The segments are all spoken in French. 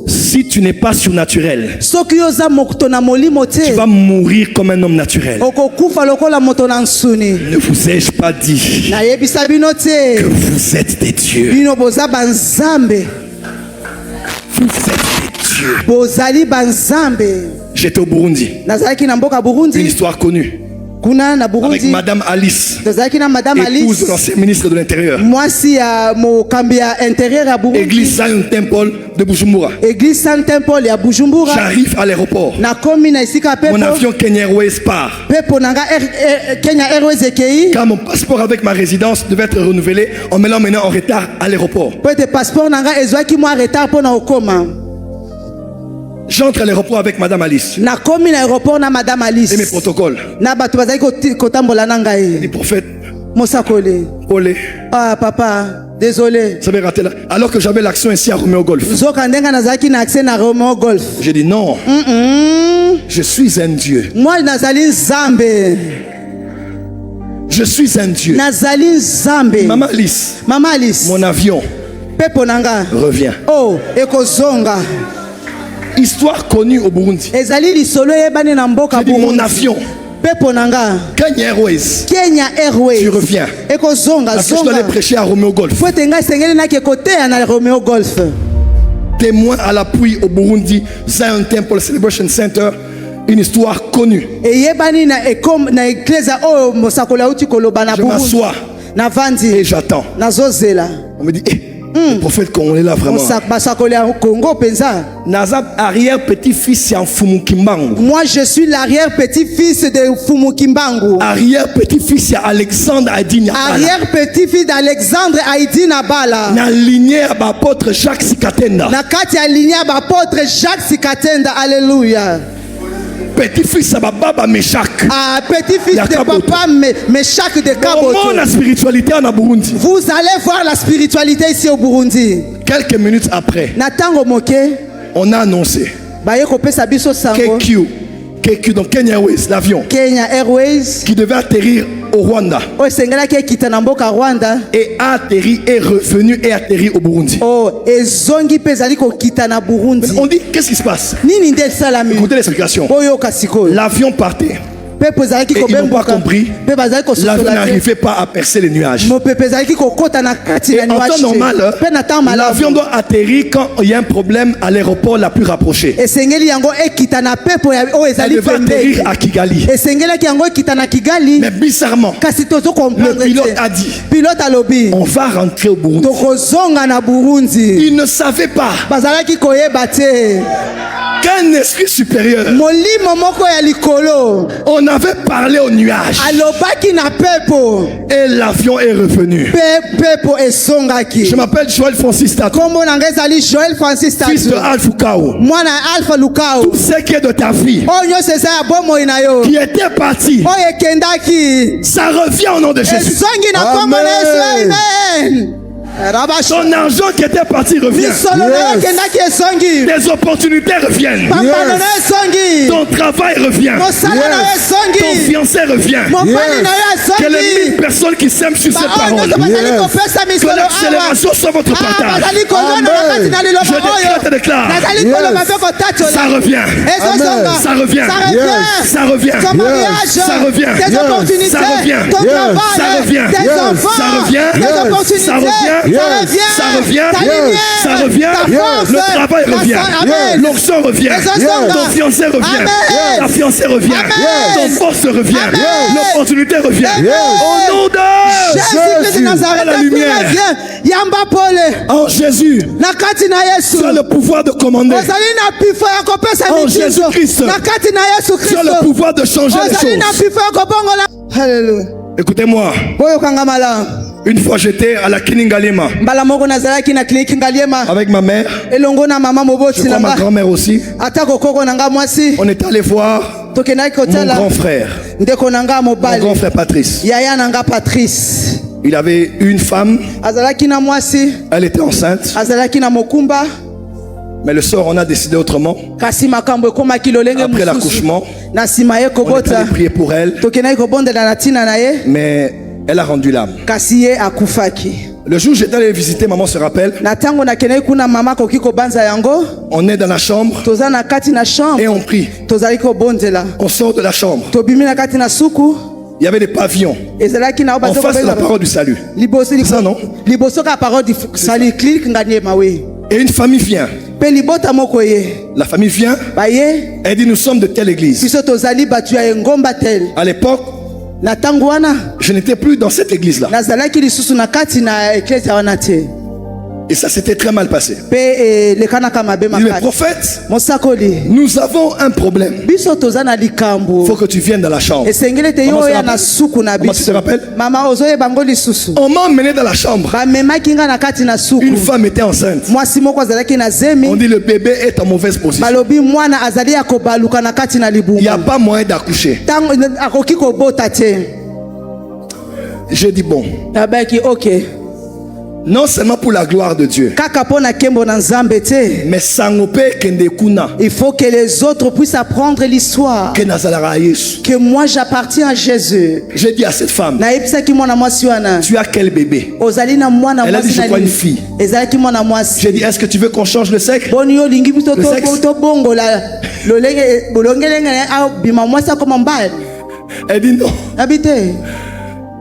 Si tu n'es pas surnaturel, tu vas vas mourir comme un homme naturel. Ne vous ai-je pas dit que vous êtes des dieux? Vous êtes des dieux. J'étais au Burundi. Une histoire connue. Avec Madame Alice, épouse de l'ancien ministre de l'Intérieur. Église Zion Temple de Bujumbura. J'arrive à l'aéroport. Mon avion Kenya Airways part. Car mon passeport avec ma résidence devait être renouvelé, on me l'a emmené en retard à l'aéroport. J'entre à l'aéroport avec Madame Alice. Et mes protocoles. Les prophètes. Olé. Ah papa, désolé. Ça m'est raté là. Alors que j'avais l'action ici à Romeo Golf. J'ai dit non. Je suis un Dieu. Moi nazali Nzambe. Je suis un Dieu. Nazali Nzambe. Maman Alice. Maman Alice. Mon avion. Peponanga. Revient. Oh, ekozonga. Histoire connue au Burundi. J'ai dit mon avion. Kenya Airways. Tu reviens. Parce que je dois aller prêcher à Romeo Golf. Témoin à l'appui au Burundi, Zion Temple Celebration Center. Une histoire connue. Je m'assois et j'attends. On me dit, le prophète congolais là vraiment. Nazab arrière petit-fils c'est en Fumukimbangu. Moi je suis l'arrière petit-fils de Fumukimbangu. Arrière petit-fils c'est Alexandre Aïdina Bala. Arrière petit-fils d'Alexandre Aïdina Bala. Na lignée à l'apôtre Jacques Sikatenda. Na kati ya lignée à l'apôtre Jacques Sikatenda. Alléluia. Petit-fils à Baba Meshach. Ah, petit-fils de papa Meshach de Kaboto. La spiritualité en Burundi. Vous allez voir la spiritualité ici au Burundi. Quelques minutes après, on a annoncé KQ, donc Kenya Airways, l'avion. Kenya Airways. Qui devait atterrir au Rwanda. Et a atterri et revenu et atterri au Burundi. On dit, qu'est-ce qui se passe? Écoutez l'explication. L'avion partait. Et ils n'ont pas compris. L'avion n'arrivait pas à percer les nuages. Et en temps normal, l'avion doit atterrir quand il y a un problème à l'aéroport la plus rapprochée. Elle devait atterrir à Kigali. Mais bizarrement, le pilote a dit, on va rentrer au Burundi. Il ne savait pas qu'un esprit supérieur, on avait parlé au nuage et l'avion est revenu. Je m'appelle Joël Francis Tatou, fils de Alpha Lukao. Tout ce qui est de ta vie qui était parti, ça revient au nom de Jésus. Amen. Ton argent qui était parti revient. Yes. Des opportunités reviennent. Yes. Ton travail revient. Yes. Ton fiancé revient. Yes. Que les 1000 personnes qui s'aiment sur cette parole. Yes. Que l'accélération soit votre partage. Je déclare. Yes. Ça revient. Amen. Ça revient. Yes. Ça revient. Yes. Ça revient. Yes. Ça revient. Ça revient. Ça revient. Ça revient. Yes. Ça revient, ça revient, le travail revient, l'onction revient, ton fiancé revient, ta fiancée revient, ton force revient, l'opportunité revient. Au nom de Jésus, la lumière. En Jésus, tu as le pouvoir de commander. En Jésus-Christ, tu as le pouvoir de changer les choses. Alléluia. Écoutez-moi. Une fois j'étais à la clinique Ngaliema avec ma mère, je crois ma grand-mère aussi. On est allé voir mon grand frère, mon grand frère Patrice. Il avait une femme, elle était enceinte. Mais le soir, on a décidé autrement. Après l'accouchement, on est allé prier pour elle. Mais elle a rendu l'âme. Le jour où j'étais allé visiter, maman se rappelle. On est dans la chambre et on prie. On sort de la chambre. Il y avait des pavillons en face de la parole du salut. C'est ça, non? Et une famille vient. La famille vient. Elle dit, nous sommes de telle église. À l'époque, je n'étais plus dans cette église-là. Et ça s'était très mal passé. Le prophète, nous avons un problème. Il faut que tu viennes dans la chambre. Comment tu te rappelles? On m'a emmené dans la chambre. Une femme était enceinte. On dit le bébé est en mauvaise position. Il n'y a pas moyen d'accoucher. J'ai dit bon. Non seulement pour la gloire de Dieu, mais il faut que les autres puissent apprendre l'histoire que moi j'appartiens à Jésus. J'ai dit à cette femme, tu as quel bébé? Elle a dit, je crois une fille. J'ai dit, est-ce que tu veux qu'on change le sexe? Elle dit non.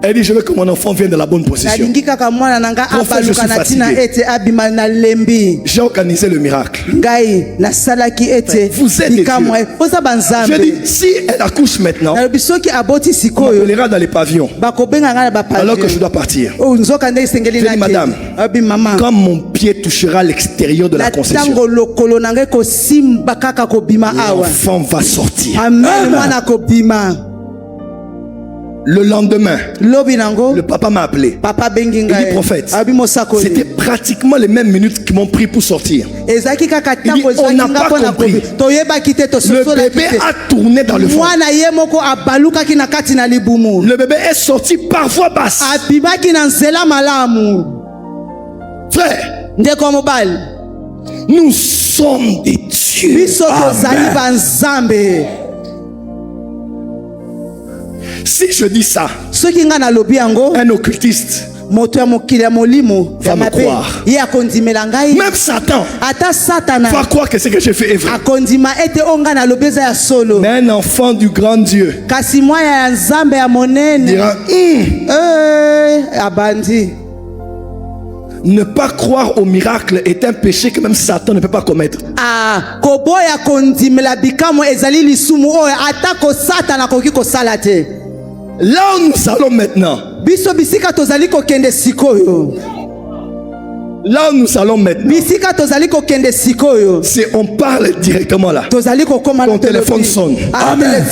Elle dit, je veux que mon enfant vienne de la bonne position. J'ai organisé le miracle. Vous êtes des dieux. Je dis, si elle accouche maintenant, on m'appellera dans les pavillons alors que je dois partir. Je dis, madame, quand mon pied touchera l'extérieur de la conception, l'enfant va sortir. Le lendemain, le papa m'a appelé. Il dit, prophète, c'était pratiquement les mêmes minutes qui m'ont pris pour sortir. Il dit, on n'a pas compris. Le bébé a tourné dans le ventre. Le bébé est sorti par voie basse. Frère, nous sommes des dieux. Amen. Si je dis ça, un occultiste va me croire. Même Satan va croire que ce que j'ai fait est vrai. Mais un enfant du grand Dieu dira, ne pas croire au miracle est un péché que même Satan ne peut pas commettre. Là où nous allons maintenant, là où nous allons maintenant, c'est on parle directement là. Ton téléphone sonne. Amen.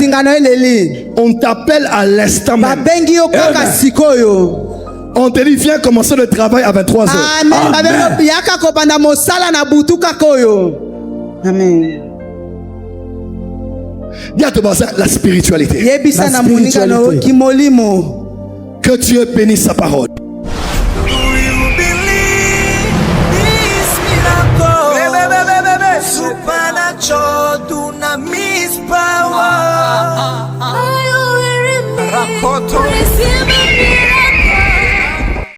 On t'appelle à l'instant même. On te dit, viens commencer le travail à 23h. Amen. Dis à ton voisin, la spiritualité. Que Dieu bénisse sa parole.